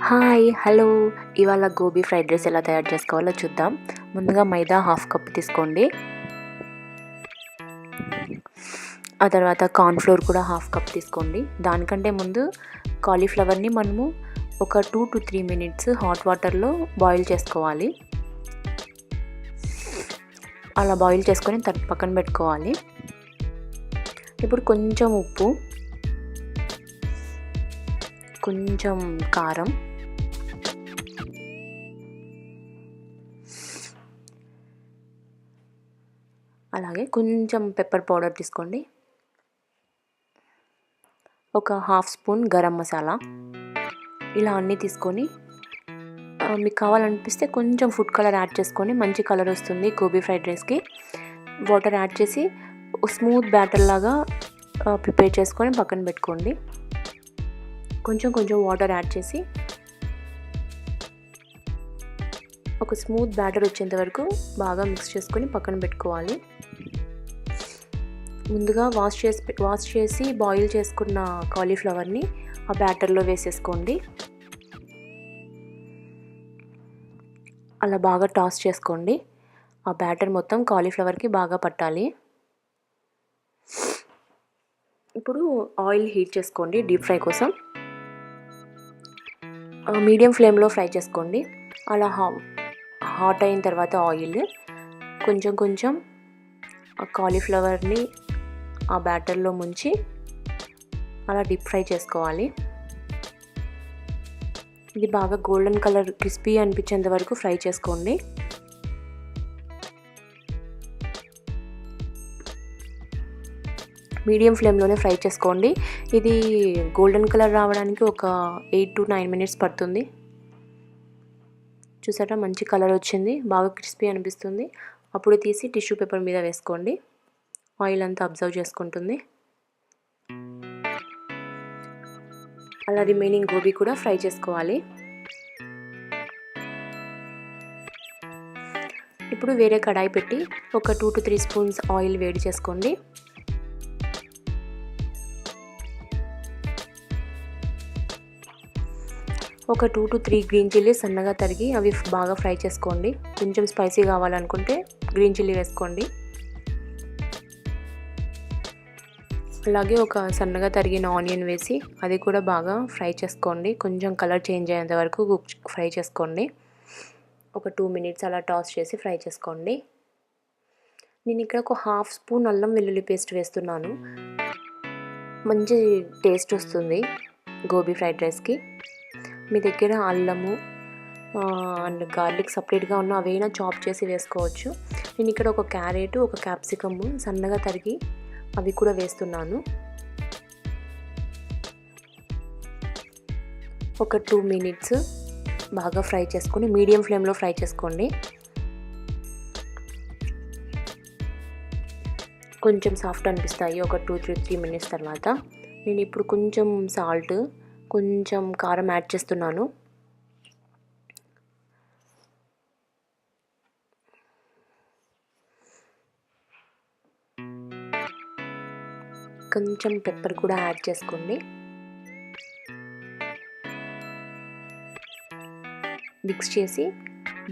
Hi hello ఇవాళ gobi fried rice ఎలా తయారు చేసుకోవాలో చూద్దాం. ముందుగా మైదా 1/2 కప్ తీసుకోండి. ఆ తర్వాత కార్న్ఫ్లోర్ కూడా 1/2 కప్ తీసుకోండి. దానికంటే ముందు కాలీఫ్లవర్ని మనము ఒక 2 to 3 minutes హాట్ వాటర్లో బాయిల్ చేసుకోవాలి. అలా బాయిల్ చేసుకొని పక్కన పెట్టుకోవాలి. ఇప్పుడు కొంచెం ఉప్పు, కొంచెం కారం, అలాగే కొంచెం పెప్పర్ పౌడర్ తీసుకోండి. ఒక 1/2 స్పూన్ గరం మసాలా, ఇలా అన్నీ తీసుకొని మీకు కావాలనిపిస్తే కొంచెం ఫుడ్ కలర్ యాడ్ చేసుకొని మంచి కలర్ వస్తుంది గోబీ ఫ్రైడ్ రైస్కి. వాటర్ యాడ్ చేసి స్మూత్ బ్యాటర్ లాగా ప్రిపేర్ చేసుకొని పక్కన పెట్టుకోండి. కొంచెం వాటర్ యాడ్ చేసి ఒక స్మూత్ బ్యాటర్ వచ్చేంత వరకు బాగా మిక్స్ చేసుకొని పక్కన పెట్టుకోవాలి. ముందుగా వాష్ చేసి బాయిల్ చేసుకున్న కాలీఫ్లవర్ని ఆ బ్యాటర్లో వేసేసుకోండి. అలా బాగా టాస్ చేసుకోండి. ఆ బ్యాటర్ మొత్తం కాలీఫ్లవర్కి బాగా పట్టాలి. ఇప్పుడు ఆయిల్ హీట్ చేసుకోండి డీప్ ఫ్రై కోసం. మీడియం ఫ్లేమ్లో ఫ్రై చేసుకోండి. అలా హాట్ అయిన తర్వాత ఆయిల్ కొంచెం ఆ కాలీఫ్లవర్ని ఆ బ్యాటర్లో ముంచి అలా డీప్ ఫ్రై చేసుకోవాలి. ఇది బాగా గోల్డెన్ కలర్ క్రిస్పీ అనిపించేంత వరకు ఫ్రై చేసుకోండి. మీడియం ఫ్లేమ్లోనే ఫ్రై చేసుకోండి. ఇది గోల్డెన్ కలర్ రావడానికి ఒక 8 to 9 minutes పడుతుంది. చూసారా, మంచి కలర్ వచ్చింది, బాగా క్రిస్పీ అనిపిస్తుంది. అప్పుడు తీసి టిష్యూ పేపర్ మీద వేసుకోండి. ఆయిల్ అంతా అబ్జర్వ్ చేసుకుంటుంది. అలా రిమైనింగ్ గోబీ కూడా ఫ్రై చేసుకోవాలి. ఇప్పుడు వేరే కడాయి పెట్టి ఒక 2 to 3 స్పూన్స్ ఆయిల్ వేడి చేసుకోండి. ఒక 2 to 3 గ్రీన్ చిల్లీ సన్నగా తరిగి అవి బాగా ఫ్రై చేసుకోండి. కొంచెం స్పైసీ కావాలనుకుంటే గ్రీన్ చిల్లీ వేసుకోండి. అలాగే ఒక సన్నగా తరిగిన ఆనియన్ వేసి అది కూడా బాగా ఫ్రై చేసుకోండి. కొంచెం కలర్ చేంజ్ అయ్యేంత వరకు ఫ్రై చేసుకోండి. ఒక 2 minutes అలా టాస్ చేసి ఫ్రై చేసుకోండి. నేను ఇక్కడ ఒక 1/2 స్పూన్ అల్లం వెల్లుల్లి పేస్ట్ వేస్తున్నాను. మంచి టేస్ట్ వస్తుంది గోబీ ఫ్రైడ్ రైస్కి. మీ దగ్గర అల్లము అండ్ గార్లిక్ సపరేట్గా ఉన్న అవైనా చాప్ చేసి వేసుకోవచ్చు. నేను ఇక్కడ ఒక క్యారెట్, ఒక క్యాప్సికమ్ సన్నగా తరిగి అవి కూడా వేస్తున్నాను. ఒక 2 minutes బాగా ఫ్రై చేసుకొని మీడియం ఫ్లేమ్లో ఫ్రై చేసుకోండి. కొంచెం సాఫ్ట్ అనిపిస్తాయి ఒక 2 to 3 minutes తర్వాత. నేను ఇప్పుడు కొంచెం సాల్ట్, కొంచెం కారం యాడ్ చేస్తున్నాను. కొంచెం పెప్పర్ కూడా యాడ్ చేసుకోండి. మిక్స్ చేసి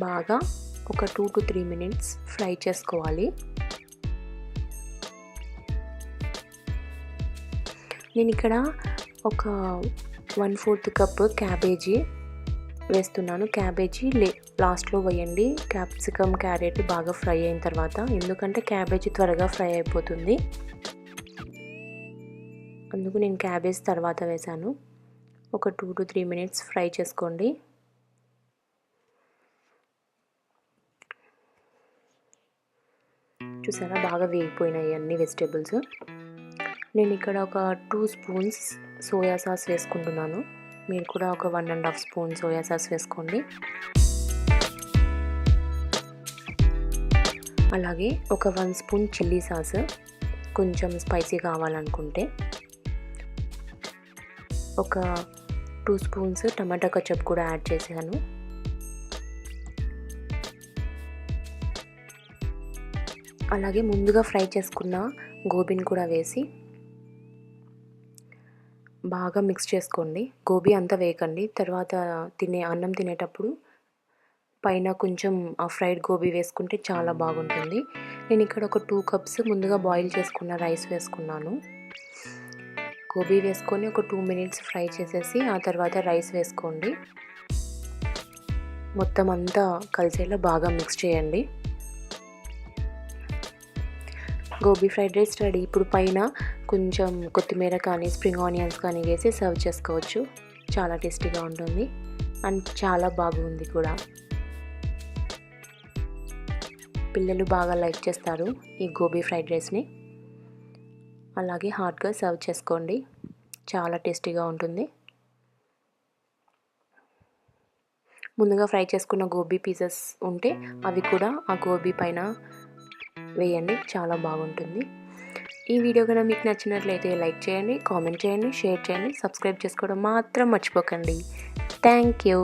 బాగా ఒక 2 to 3 minutes ఫ్రై చేసుకోవాలి. నేను ఇక్కడ ఒక 1/4 కప్ క్యాబేజీ వేస్తున్నాను. క్యాబేజీ లాస్ట్లో వేయండి. క్యాప్సికమ్, క్యారెట్ బాగా ఫ్రై అయిన తర్వాత, ఎందుకంటే క్యాబేజీ త్వరగా ఫ్రై అయిపోతుంది, అందుకు నేను క్యాబేజ్ తర్వాత వేశాను. ఒక 2 to 3 minutes ఫ్రై చేసుకోండి. చూసారా, బాగా వేగిపోయినాయి అన్ని వెజిటేబుల్స్. నేను ఇక్కడ ఒక 2 స్పూన్స్ సోయా సాస్ వేసుకుంటున్నాను. మీరు కూడా ఒక 1.5 స్పూన్ సోయా సాస్ వేసుకోండి. అలాగే ఒక 1 స్పూన్ చిల్లీ సాస్, కొంచెం స్పైసీ కావాలనుకుంటే. ఒక 2 స్పూన్స్ టమాటా ketchup కూడా యాడ్ చేశాను. అలాగే ముందుగా ఫ్రై చేసుకున్న గోబీని కూడా వేసి బాగా మిక్స్ చేసుకోండి. గోబీ అంతా వేయకండి. తర్వాత అన్నం తినేటప్పుడు పైన కొంచెం ఫ్రైడ్ గోబీ వేసుకుంటే చాలా బాగుంటుంది. నేను ఇక్కడ ఒక 2 కప్స్ ముందుగా బాయిల్ చేసుకున్న రైస్ వేసుకున్నాను. గోబీ వేసుకొని ఒక 2 మినిట్స్ ఫ్రై చేసేసి ఆ తర్వాత రైస్ వేసుకోండి. మొత్తం అంతా కలిసేలా బాగా మిక్స్ చేయండి. Gobi fried rice ready. ఇప్పుడు పైన కొంచెం కొత్తిమీర కానీ స్ప్రింగ్ ఆనియన్స్ కానీ వేసి సర్వ్ చేసుకోవచ్చు. చాలా టేస్టీగా ఉంటుంది అండ్ చాలా బాగుంది కూడా. పిల్లలు బాగా లైక్ చేస్తారు ఈ గోబీ ఫ్రైడ్ రైస్ని. అలాగే హాట్గా సర్వ్ చేసుకోండి. చాలా టేస్టీగా ఉంటుంది. ముందుగా ఫ్రై చేసుకున్న గోబీ పీసెస్ ఉంటే అవి కూడా ఆ గోబీ పైన వేయండి. చాలా బాగుంటుంది. ఈ వీడియో కనుక మీకు నచ్చినట్లయితే లైక్ చేయండి, కామెంట్ చేయండి, షేర్ చేయండి, సబ్స్క్రైబ్ చేసుకోవడం మాత్రం మర్చిపోకండి. Thank you.